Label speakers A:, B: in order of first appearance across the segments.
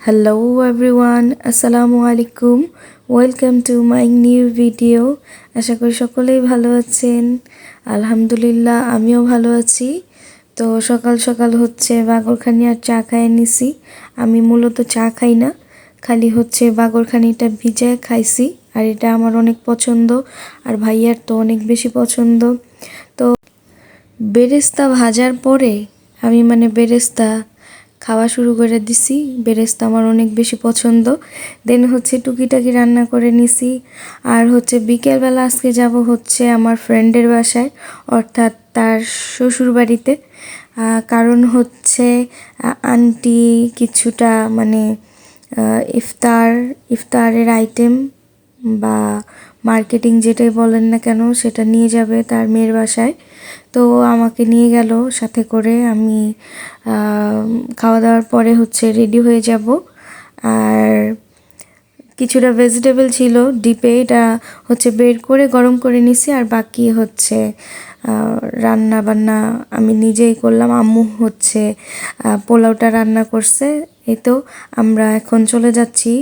A: Hello everyone, Assalamu alaikum. Welcome to my new video. আশা করি সকলেই ভালো আছেন। আলহামদুলিল্লাহ আমিও ভালো আছি। তো সকাল সকাল হচ্ছে বাগরখানি আর চা খাইয়ে নিছি। আমি মূলত চা খাই না, খালি হচ্ছে বাগরখানিটা ভিজায় খাইছি। আর এটা আমার অনেক পছন্দ, আর ভাইয়ার তো অনেক বেশি পছন্দ। তো বেরেস্তা ভাজার পরে আমি বেরেস্তা খাওয়া শুরু করে দিছি। বেরেস্তা আমার অনেক বেশি পছন্দ। দেন হচ্ছে টুকিটাকি রান্না করে নিছি। আর হচ্ছে বিকেলবেলা আজকে যাব হচ্ছে আমার ফ্রেন্ডের বাসায়, অর্থাৎ তার শ্বশুর বাড়িতে। কারণ হচ্ছে আন্টি কিছুটা ইফতারের আইটেম বা মার্কেটিং যেটাই বলেন না কেন সেটা নিয়ে যাবে তার মেয়ের বাসায়। তো আমাকে নিয়ে গেল সাথে করে। আমি খাওয়া দাওয়ার পরে হচ্ছে রেডি হয়ে যাব। আর কিছুটা ভেজিটেবল ছিল ডিপে, এটা হচ্ছে বের করে গরম করে নিছি। আর বাকি হচ্ছে রান্না বান্না আমি নিজেই করলাম। আম্মু হচ্ছে পোলাওটা রান্না করছে। এই তো আমরা এখন চলে যাচ্ছি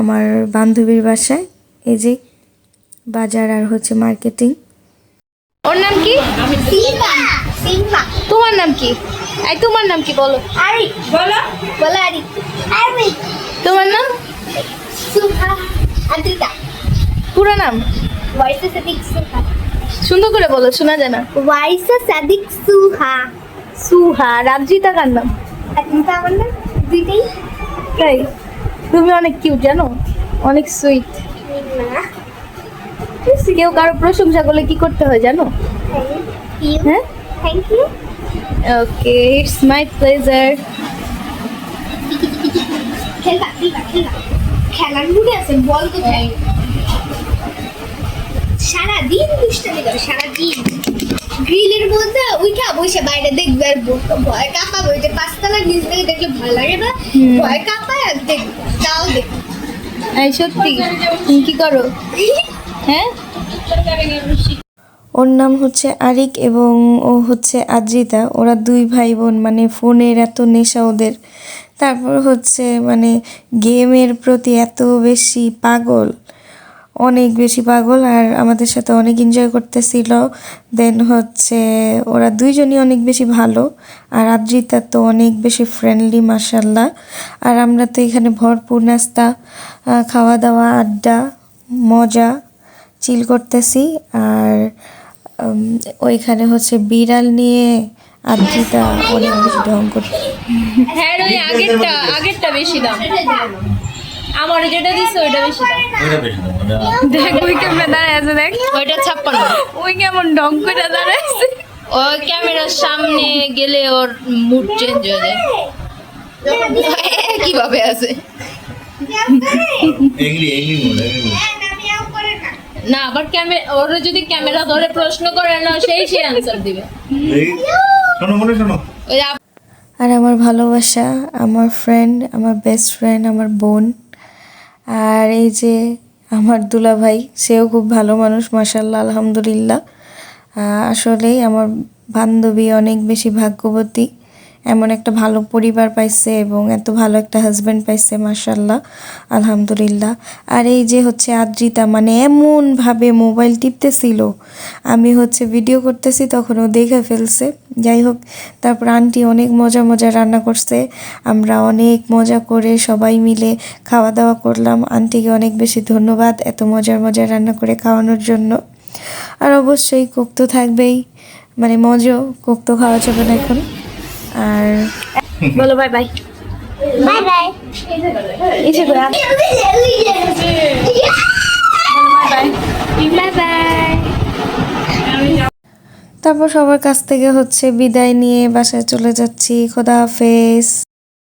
A: আমার বান্ধবীর বাসায়। এই যে বাজার আর হচ্ছে মার্কেটিং।
B: ওর নাম কি?
C: সিম্বা।
B: তোমার নাম কি? তোমার নাম কি বলো?
C: আরি বলো বলো আরি। আরি
B: তোমার নাম?
C: সুহা। আদিতা।
B: পুরো নাম?
C: ওয়াইসা সাদিক সুহা।
B: সুন্দর করে বলো, শোনা যায় না।
C: ওয়াইসা সাদিক সুহা।
B: সুহা। রাবজিতা কার নাম?
C: আদিতা আমার নাম। দুইটাই
B: তাই? তুমি অনেক কিউট জানো, অনেক সুইট।
C: না।
B: কেউ কারো প্রশংসা করলে কি করতে হয় জানো?
C: Thank you.
B: হ্যাঁ,
C: thank you.
B: Okay, it's my pleasure.
C: খেলা খেলা খেলা খেলার মুডে আছে, বল কোথায়? সারাদিন দুষ্টামি করে, সারাদিন গ্রিলের মধ্যে উঠা বসে বাইরে দেখবে আর ভয় কাঁপাবে। ওই যে পাঁচতলার নিচ থেকে দেখলে ভয় লাগে না? ভয় কাঁপায় আর দেখবে, তাও দেখবে।
B: এই সত্যি? তুমি কি করো? হ্যাঁ,
A: ওর নাম হচ্ছে আরিক এবং ও হচ্ছে আদ্রিতা। ওরা দুই ভাই বোন, ফোনের এত নেশা ওদের। তারপর হচ্ছে গেমের প্রতি এত বেশি পাগল, অনেক বেশি পাগল। আর আমাদের সাথে অনেক এনজয় করতেছিল। দেন হচ্ছে ওরা দুইজনই অনেক বেশি ভালো। আর আদ্রিতা তো অনেক বেশি ফ্রেন্ডলি মাশাল্লাহ। আর আমরা তো এখানে ভরপুর নাস্তা, খাওয়া দাওয়া, আড্ডা, মজা, চিল করতেছি। আর ওইখানে হচ্ছে বিড়াল নিয়ে আদ্রিতা অনেক বেশি ঢং করতে।
B: হ্যাঁ, ওই আগেরটা বেশি দাম। আমার যেটা দিছে ওইটা বেশি দাম। দেখ ওই ক্যামেরা দাঁড়ায় আছে, দেখ ওইটা 56। ওই কেমন ঢং করে দাঁড়ায় আছে। ওই ক্যামেরার সামনে গেলে ওর মুড চেঞ্জ হয়ে যায়। কিভাবে আছে না, আবার ওরা যদি ক্যামেরা ধরে প্রশ্ন করে না, সে আনসার দিবে।
A: আর আমার ভালোবাসা, আমার ফ্রেন্ড, আমার বেস্ট ফ্রেন্ড, আমার বোন। আর এই যে আমার দুলাভাই, সেও খুব ভালো মানুষ মাশাল্লাহ আলহামদুলিল্লাহ। আসলেই আমার বান্ধবী অনেক বেশি ভাগ্যবতী, এমন একটা ভালো পরিবার পাইছে এবং এত ভালো একটা হাজব্যান্ড পাইছে মাশাল্লাহ আলহামদুলিল্লাহ। আর এই যে হচ্ছে আদ্রিতা, এমনভাবে মোবাইল টিপতেছিল, আমি হচ্ছে ভিডিও করতেছি তখন ও দেখে ফেলছে। যাই হোক, তারপর আন্টি অনেক মজা মজা রান্না করছে। আমরা অনেক মজা করে সবাই মিলে খাওয়া দাওয়া করলাম। আন্টিকে অনেক বেশি ধন্যবাদ এত মজার মজার রান্না করে খাওয়ানোর জন্য। আর অবশ্যই কোক তো থাকবেই, মজা কোক তো খাওয়া যাবে না এখন। আর
B: বলো বাই বাই।
C: Bye bye.
B: এসে করে
C: বাই বাই।
A: তারপর সবার কাছ থেকে হচ্ছে বিদায় নিয়ে বাসায় চলে যাচ্ছি। খোদা হাফেজ।